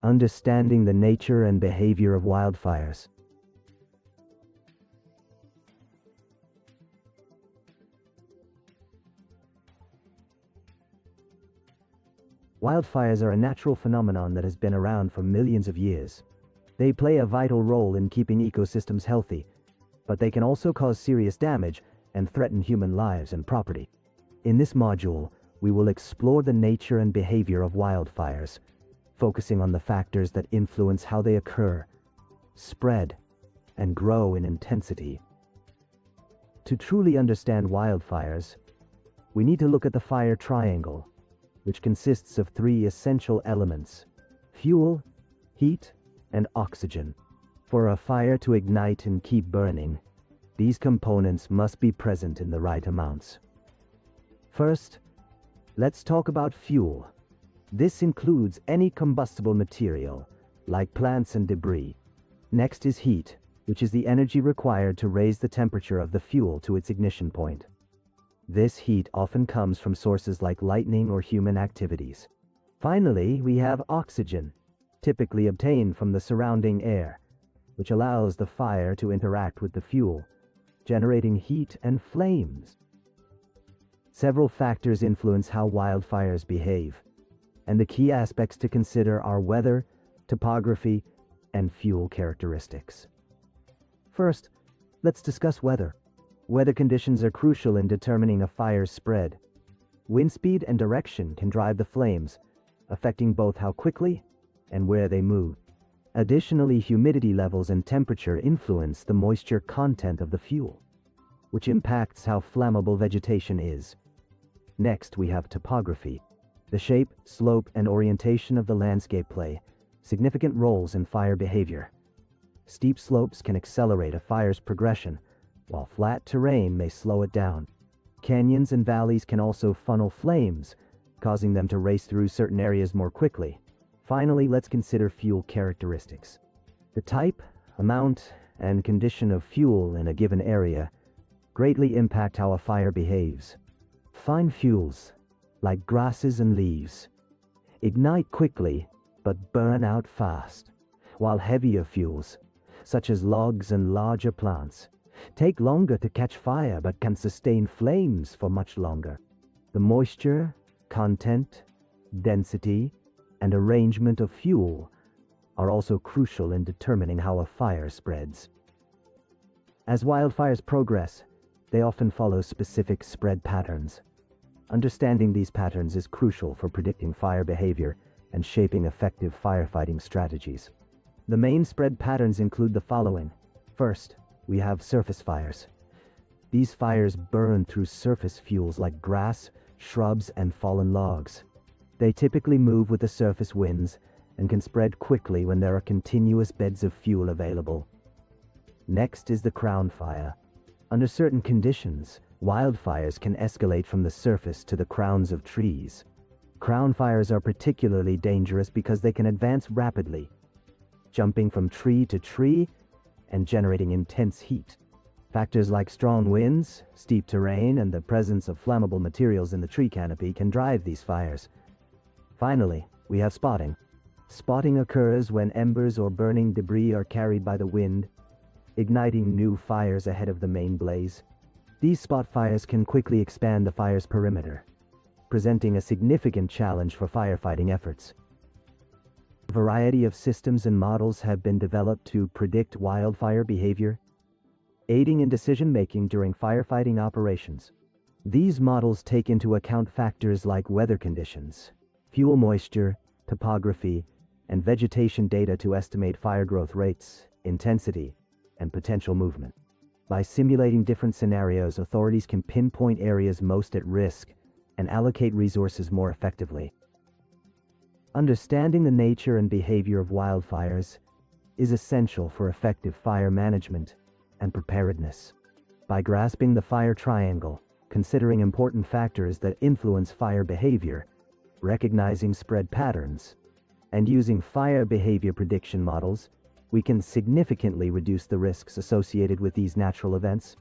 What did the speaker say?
Understanding the nature and behavior of wildfires. Wildfires are a natural phenomenon that has been around for millions of years. They play a vital role in keeping ecosystems healthy, but they can also cause serious damage and threaten human lives and property. In this module, we will explore the nature and behavior of wildfires, focusing on the factors that influence how they occur, spread, and grow in intensity. To truly understand wildfires, we need to look at the fire triangle, which consists of three essential elements: fuel, heat, and oxygen. For a fire to ignite and keep burning, these components must be present in the right amounts. First, let's talk about fuel. This includes any combustible material, like plants and debris. Next is heat, which is the energy required to raise the temperature of the fuel to its ignition point. This heat often comes from sources like lightning or human activities. Finally, we have oxygen, typically obtained from the surrounding air, which allows the fire to interact with the fuel, generating heat and flames. Several factors influence how wildfires behave, and the key aspects to consider are weather, topography, and fuel characteristics. First, let's discuss weather. Weather conditions are crucial in determining a fire's spread. Wind speed and direction can drive the flames, affecting both how quickly and where they move. Additionally, humidity levels and temperature influence the moisture content of the fuel, which impacts how flammable vegetation is. Next, we have topography. The shape, slope, and orientation of the landscape play significant roles in fire behavior. Steep slopes can accelerate a fire's progression, while flat terrain may slow it down. Canyons and valleys can also funnel flames, causing them to race through certain areas more quickly. Finally, let's consider fuel characteristics. The type, amount, and condition of fuel in a given area greatly impact how a fire behaves. Fine fuels, like grasses and leaves, ignite quickly but burn out fast, while heavier fuels, such as logs and larger plants, take longer to catch fire but can sustain flames for much longer. The moisture, content, density, and arrangement of fuel are also crucial in determining how a fire spreads. As wildfires progress, they often follow specific spread patterns. Understanding these patterns is crucial for predicting fire behavior and shaping effective firefighting strategies. The main spread patterns include the following. First, we have surface fires. These fires burn through surface fuels like grass, shrubs, and fallen logs. They typically move with the surface winds and can spread quickly when there are continuous beds of fuel available. Next is the crown fire. Under certain conditions, wildfires can escalate from the surface to the crowns of trees. Crown fires are particularly dangerous because they can advance rapidly, jumping from tree to tree and generating intense heat. Factors like strong winds, steep terrain, and the presence of flammable materials in the tree canopy can drive these fires. Finally, we have spotting. Spotting occurs when embers or burning debris are carried by the wind, igniting new fires ahead of the main blaze. These spot fires can quickly expand the fire's perimeter, presenting a significant challenge for firefighting efforts. A variety of systems and models have been developed to predict wildfire behavior, aiding in decision-making during firefighting operations. These models take into account factors like weather conditions, fuel moisture, topography, and vegetation data to estimate fire growth rates, intensity, and potential movement. By simulating different scenarios, authorities can pinpoint areas most at risk and allocate resources more effectively. Understanding the nature and behavior of wildfires is essential for effective fire management and preparedness. By grasping the fire triangle, considering important factors that influence fire behavior, recognizing spread patterns, and using fire behavior prediction models, we can significantly reduce the risks associated with these natural events.